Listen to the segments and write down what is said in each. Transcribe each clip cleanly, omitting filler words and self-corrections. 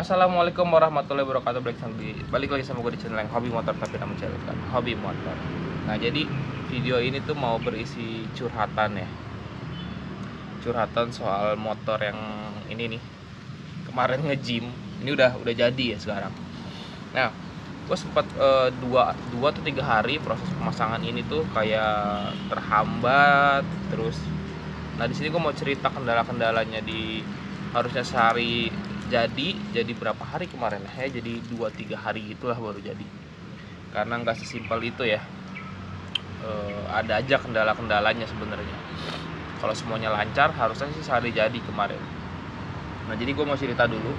Assalamualaikum warahmatullahi wabarakatuh. Balik lagi sama gue di channel yang hobi motor tapi namun channel kan hobi motor. Nah, jadi video ini tuh mau berisi curhatan ya. Curhatan soal motor yang ini nih. Kemarin nge-gym. Ini udah jadi ya sekarang. Nah, gue sempat dua atau 3 hari proses pemasangan ini tuh kayak terhambat terus. Nah, di sini gue mau cerita kendala-kendalanya di harusnya sehari jadi berapa hari kemarin ya, jadi 2-3 hari gitulah baru jadi, karena nggak sesimpel itu ya. Ada aja kendala-kendalanya sebenarnya. Kalau semuanya lancar harusnya sih sehari jadi kemarin. Nah, jadi gue mau cerita dulu.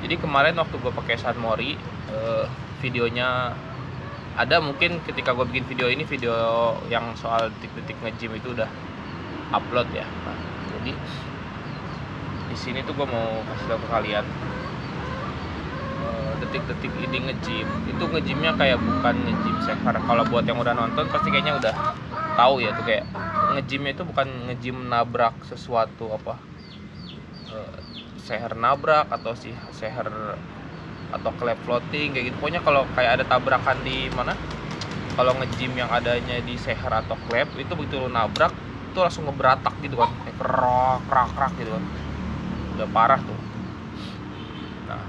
Jadi kemarin waktu gue pakai Sunmori, videonya ada, mungkin ketika gue bikin video ini, video yang soal detik-detik nge-gym itu udah upload ya. Nah, jadi di sini tuh gue mau kasih tahu ke kalian, detik-detik ini nge-gym itu nge-gymnya kayak bukan nge-gym seher. Kalau buat yang udah nonton pasti kayaknya udah tahu ya, tuh kayak nge-gymnya itu bukan nge-gym nabrak sesuatu apa, seher nabrak atau si seher atau klep floating kayak gitu. Pokoknya kalau kayak ada tabrakan di mana, kalau nge-gym yang adanya di seher atau klep itu begitu lu nabrak itu langsung ngeberatak gitu kan, kayak kerak gitu kan, udah parah tuh. Nah,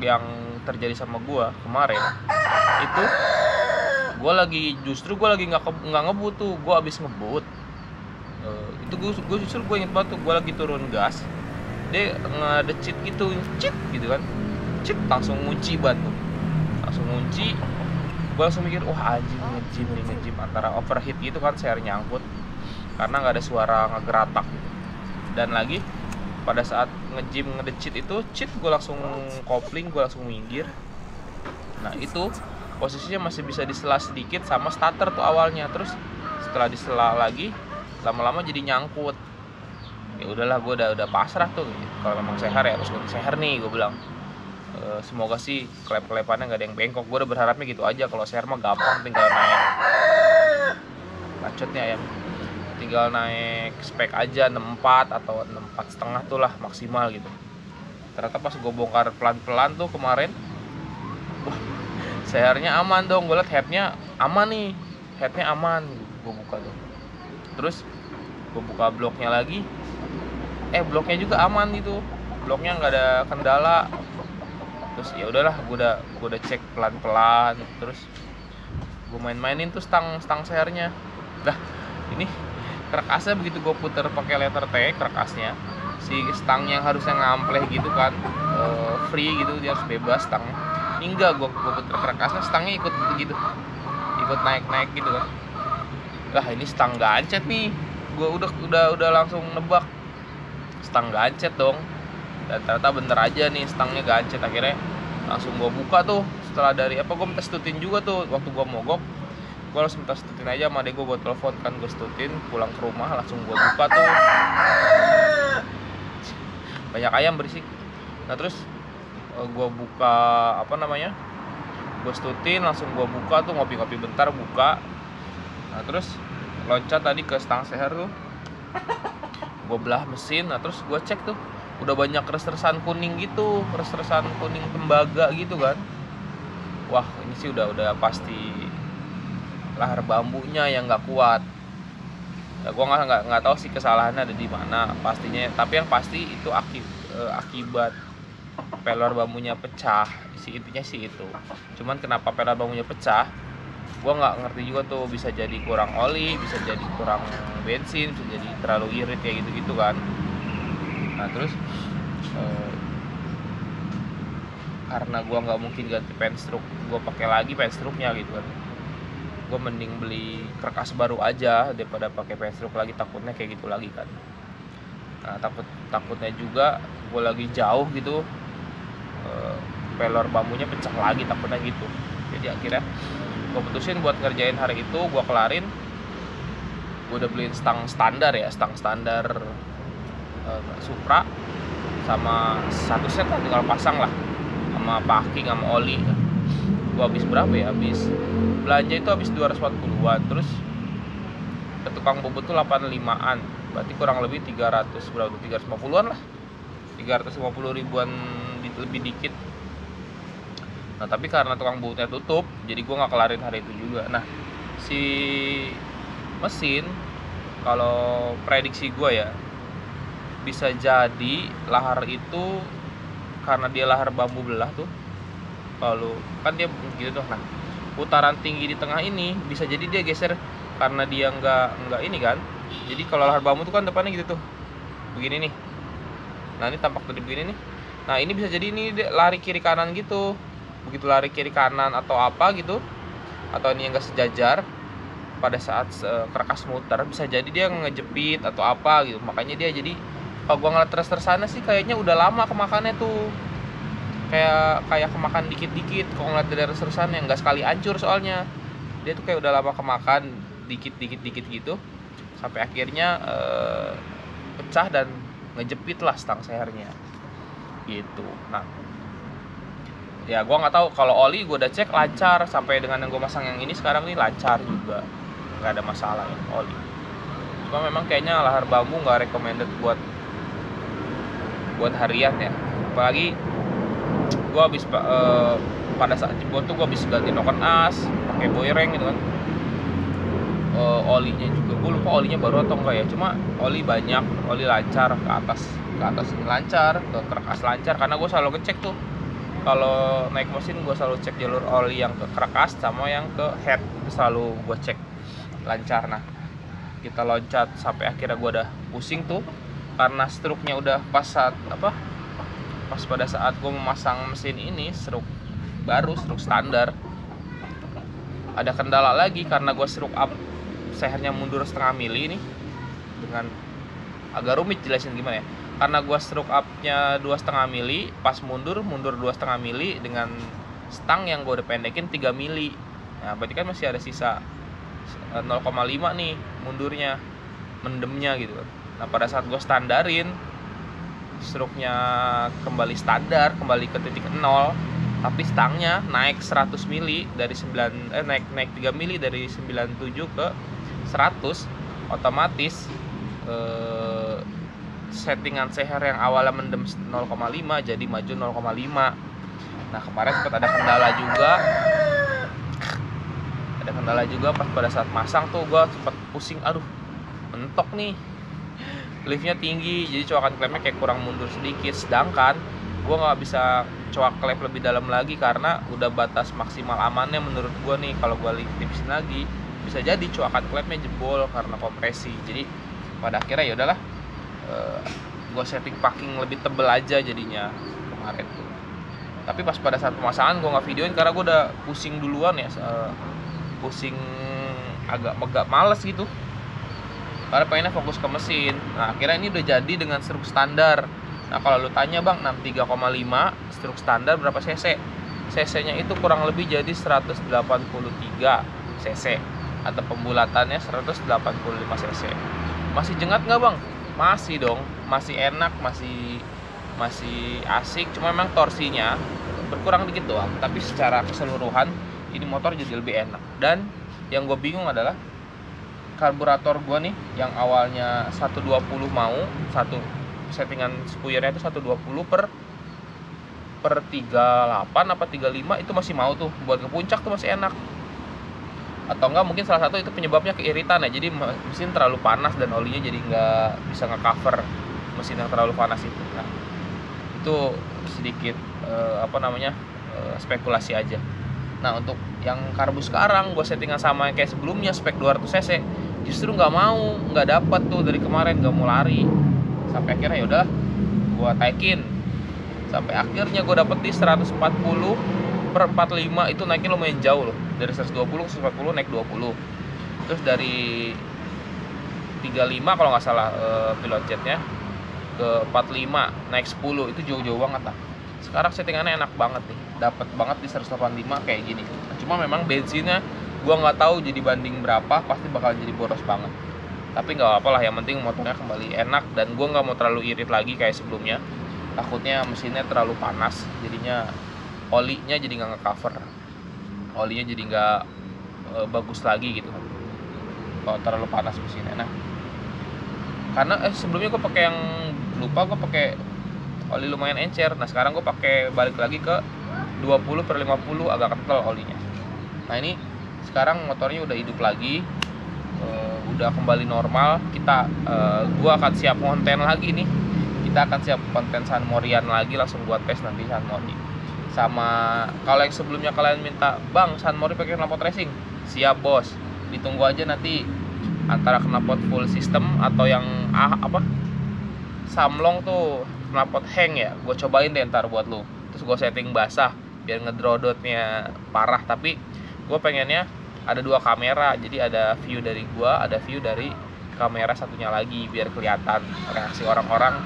yang terjadi sama gue kemarin itu, gue lagi nggak ngebut tuh, gue abis ngebut. Itu gue justru gue inget banget tuh, gue lagi turun gas, dia ngedecit gitu, cit gitu kan, cit langsung ngunci ban tuh, langsung ngunci. Gue langsung mikir, wah anjing, nge-gym antara overheat gitu kan, share nyangkut karena nggak ada suara ngegeratak gitu. Dan lagi pada saat nge-gym ngedecit itu, cheat gue langsung kopling, gue langsung minggir. Nah, itu posisinya masih bisa disela sedikit sama starter tuh awalnya. Terus setelah disela lagi, lama-lama jadi nyangkut. Ya udahlah, gue udah pasrah tuh. Kalau memang seher ya harus ganti seher nih, gue bilang. Semoga sih klep-klepannya nggak ada yang bengkok. Gue udah berharapnya gitu aja. Kalau seher mah gampang, tinggal naik bacotnya ya, tinggal naik spek aja 64 atau 64,5 tuh lah maksimal gitu. Ternyata pas gue bongkar pelan-pelan tuh kemarin, wah, sehernya aman dong. Gue liat headnya aman nih, headnya aman. Gue buka tuh, terus gue buka bloknya lagi, bloknya juga aman gitu, bloknya nggak ada kendala. Terus ya udahlah, gue udah cek pelan-pelan, terus gue mainin tuh stang sehernya. Nah, ini kerekasnya begitu gue puter pakai letter T, kerekasnya si stangnya yang harusnya ngampleh gitu kan, free gitu, dia harus bebas stangnya. Enggak, gue puter kerekasnya, stangnya ikut begitu, ikut naik gitu kan. Lah, ini stang gancet nih. Gue udah langsung nebak stang gancet dong. Dan ternyata bener aja nih, stangnya gancet. Akhirnya langsung gue buka tuh, setelah dari gue minta stutin juga tuh waktu gue mogok. Gue langsung minta stutin aja sama adek gue telepon kan, gue stutin, pulang ke rumah langsung gue buka tuh, banyak ayam berisik. Nah, terus gue buka gue stutin, langsung gue buka tuh, ngopi-ngopi bentar, buka. Nah, terus loncat tadi ke stang seher tuh, gue belah mesin. Nah, terus gue cek tuh, udah banyak res-resan kuning gitu, res-resan kuning tembaga gitu kan. Wah, ini sih udah pasti lahar bambunya yang nggak kuat. Ya, gue nggak tahu sih kesalahannya ada di mana pastinya, tapi yang pasti itu akibat pelor bambunya pecah. Intinya sih itu. Cuman kenapa pelor bambunya pecah, gue nggak ngerti juga tuh. Bisa jadi kurang oli, bisa jadi kurang bensin, bisa jadi terlalu irit ya gitu kan. Nah, terus karena gue nggak mungkin ganti penstroke, gue pakai lagi penstroke-nya gitu kan. Gue mending beli kerekas baru aja daripada pakai penstroke lagi, takutnya kayak gitu lagi kan. Nah, takutnya juga gue lagi jauh gitu, pelor bambunya pecah lagi, takutnya gitu. Jadi akhirnya gue putusin buat ngerjain hari itu, gue kelarin. Gue udah beliin stang standar Supra sama satu set lah, tinggal pasang lah, sama packing sama oli. Gue habis berapa ya, habis belanja itu habis 240-an. Terus ke tukang bobot tuh 85-an, berarti kurang lebih 300 berapa, 350-an lah, 350 ribuan lebih dikit. Nah tapi karena tukang bootnya tutup, jadi gue nggak kelarin hari itu juga. Nah si mesin, kalau prediksi gue ya, bisa jadi lahar itu karena dia lahar bambu belah tuh, kalau kan dia gitu tuh. Nah putaran tinggi di tengah ini bisa jadi dia geser karena dia nggak ini kan. Jadi kalau lahar bambu tuh kan depannya gitu tuh, begini nih. Nah ini tampak tadi begini nih. Nah ini bisa jadi ini dia lari kiri kanan gitu. Begitu lari kiri kanan atau apa gitu, atau ini yang nggak sejajar pada saat kerakas muter, bisa jadi dia ngejepit atau apa gitu. Makanya dia jadi, kalau gua ngeliat terus-terusannya sih kayaknya udah lama kemakannya tuh, kayak kemakan dikit-dikit. Kalau ngeliat dari terus-terusannya nggak sekali hancur, soalnya dia tuh kayak udah lama kemakan dikit-dikit gitu, sampai akhirnya pecah dan ngejepit lah stang sehernya gitu. Nah ya gue nggak tahu, kalau oli gue udah cek lancar, sampai dengan yang gue masang yang ini sekarang nih lancar juga, nggak ada masalah ya oli. Cuma memang kayaknya lahar bambu nggak recommended buat harian ya, apalagi gue habis pada saat jebol tuh gue habis ganti noken as pakai boyreng gitu kan. Olinya juga gue lupa olinya baru atau enggak ya, cuma oli banyak, oli lancar ke atas ini lancar, ke kerak as lancar, karena gue selalu ngecek tuh kalau naik mesin. Gue selalu cek jalur oli yang ke kerak as sama yang ke head, itu selalu gue cek lancar. Nah kita loncat sampai akhirnya gue udah pusing tuh, karena struknya udah pas pada saat gue memasang mesin ini, struk baru, struk standar. Ada kendala lagi karena gue struk up sehernya mundur setengah mili nih, dengan agak rumit jelasin gimana ya. Karena gua stroke up-nya 2,5 mili, pas mundur 2,5 mili dengan stang yang gua udah pendekin 3 mili. Nah, berarti kan masih ada sisa 0,5 nih mundurnya, mendemnya gitu. Nah, pada saat gua standarin, stroke-nya kembali standar, kembali ke titik 0, tapi stangnya naik 100 mili dari 9 naik 3 mili dari 97 ke 100, otomatis settingan seher yang awalnya mendem 0,5 jadi maju 0,5. Nah kemarin sempat ada kendala juga pas pada saat masang tuh gue sempat pusing, aduh mentok nih, liftnya tinggi, jadi coakan klepnya kayak kurang mundur sedikit. Sedangkan gue nggak bisa coak klep lebih dalam lagi karena udah batas maksimal amannya menurut gue nih. Kalau gue tipisin lagi bisa jadi coakan klepnya jebol karena kompresi. Jadi pada akhirnya ya udahlah, gue setting packing lebih tebel aja jadinya kemarin tuh. Tapi pas pada saat pemasangan gue nggak videoin karena gue udah pusing duluan ya, pusing agak males gitu, karena pengennya fokus ke mesin. Nah akhirnya ini udah jadi dengan struk standar. Nah kalau lu tanya bang, 63,5 struk standar berapa cc? Cc nya itu kurang lebih jadi 183 cc, atau pembulatannya 185 cc. Masih jengat nggak bang? Masih dong, masih enak, masih asik. Cuma memang torsinya berkurang dikit doang, tapi secara keseluruhan ini motor jadi lebih enak. Dan yang gue bingung adalah karburator gue nih, yang awalnya 120 mau, satu settingan spuyernya itu 120 per 38 apa 35 itu masih mau tuh, buat ke puncak tuh masih enak. Atau enggak mungkin salah satu itu penyebabnya keiritan ya, jadi mesin terlalu panas dan olinya jadi nggak bisa nge-cover mesin yang terlalu panas itu. Nah itu sedikit spekulasi aja. Nah untuk yang karbu sekarang gue settingan sama yang kayak sebelumnya, spek 200 cc, justru nggak dapat tuh dari kemarin, nggak mau lari. Sampai akhirnya yaudah gue taikin, sampai akhirnya gue dapet di 140 per 45, itu naiknya lumayan jauh loh, dari 120 ke 140 naik 20. Terus dari 35 kalau nggak salah pilot jetnya ke 45 naik 10, itu jauh-jauh banget lah. Sekarang settingannya enak banget nih, dapat banget di 185 kayak gini. Cuma memang bensinnya gua nggak tahu jadi banding berapa, pasti bakal jadi boros banget. Tapi nggak apa-apa lah, yang penting motornya kembali enak. Dan gua nggak mau terlalu irit lagi kayak sebelumnya, takutnya mesinnya terlalu panas, jadinya olinya jadi nggak nge-cover, olinya jadi nggak bagus lagi gitu kan kalau terlalu panas mesinnya. Nah karena sebelumnya gue pakai yang lupa, gue pakai oli lumayan encer. Nah sekarang gue pakai balik lagi ke 20/50 agak kental olinya. Nah ini sekarang motornya udah hidup lagi, udah kembali normal. Gua akan siap konten lagi nih. Kita akan siap konten San Morian lagi, langsung buat tes nanti San Mori. Sama kalau yang sebelumnya kalian minta, "Bang, San Mori pakai knalpot racing." Siap, Bos. Ditunggu aja nanti antara knalpot full system atau yang Samlong tuh knalpot hang ya. Gue cobain deh ntar buat lu. Terus gue setting basah biar ngedrodotnya parah, tapi gue pengennya ada 2 kamera, jadi ada view dari gue, ada view dari kamera satunya lagi biar kelihatan reaksi orang-orang.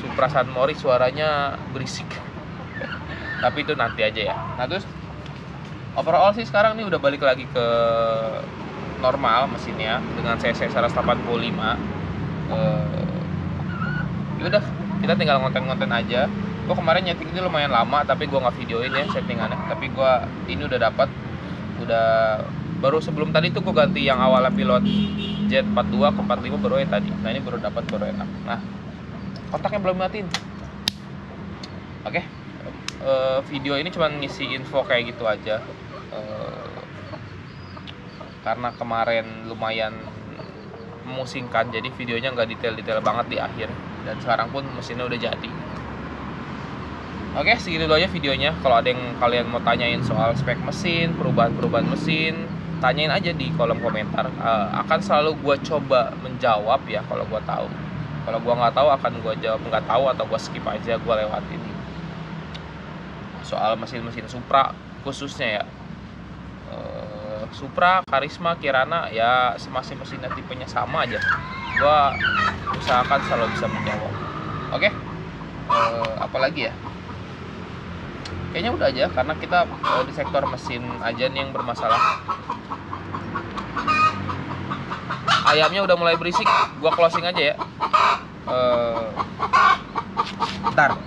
Supra San Mori suaranya berisik tapi itu nanti aja ya. Nah terus overall sih sekarang nih udah balik lagi ke normal mesinnya dengan cc 185. Yaudah kita tinggal ngonten-ngonten aja. Gue kemarin nyeting ini lumayan lama tapi gue nggak videoin ya settingannya, tapi gue ini udah dapat, udah baru sebelum tadi tuh gue ganti yang awalnya pilot jet 42 ke 45 baru ya tadi. Nah ini baru dapat, baru enak. Nah kontaknya belum matiin. Oke. Video ini cuma ngisi info kayak gitu aja, karena kemarin lumayan memusingkan jadi videonya nggak detail-detail banget di akhir, dan sekarang pun mesinnya udah jadi. Oke, segitu dulu aja videonya. Kalau ada yang kalian mau tanyain soal spek mesin, perubahan-perubahan mesin, tanyain aja di kolom komentar. Akan selalu gue coba menjawab ya kalau gue tahu. Kalau gue nggak tahu akan gue jawab nggak tahu atau gue skip aja, gue lewatin. Soal mesin-mesin Supra khususnya ya, Supra, Karisma, Kirana ya semasi mesinnya tipenya sama aja, gue usahakan selalu bisa menjawab. Oke, apalagi ya, kayaknya udah aja karena kita di sektor mesin aja nih yang bermasalah. Ayamnya udah mulai berisik, gue closing aja ya. Bentar.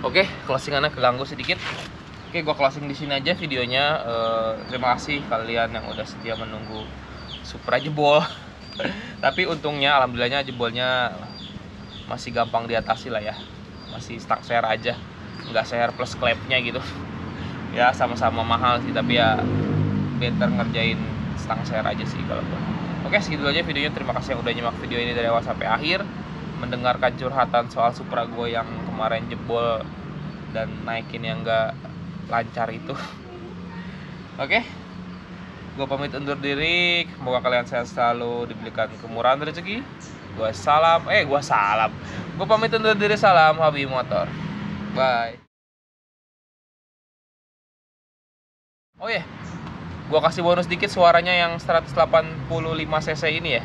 Oke, closingannya keganggu sedikit. Oke, gua closing di sini aja videonya. Terima kasih kalian yang udah setia menunggu Supra jebol. Tapi untungnya, alhamdulillahnya jebolnya masih gampang diatasi lah ya. Masih stang share aja, nggak share plus klepnya gitu. Ya sama-sama mahal sih, tapi ya better ngerjain stang share aja sih kalau gua. Oke, segitu aja videonya. Terima kasih yang udah nyimak video ini dari awal sampai akhir, mendengarkan curhatan soal Supra gue yang kemarin jebol dan naikin yang nggak lancar itu. Oke, gue pamit undur diri. Semoga kalian sehat selalu, diberikan kemurahan rezeki. Gue pamit undur diri. Salam hobi motor. Bye. Oh ya, gue kasih bonus dikit suaranya yang 185 cc ini ya.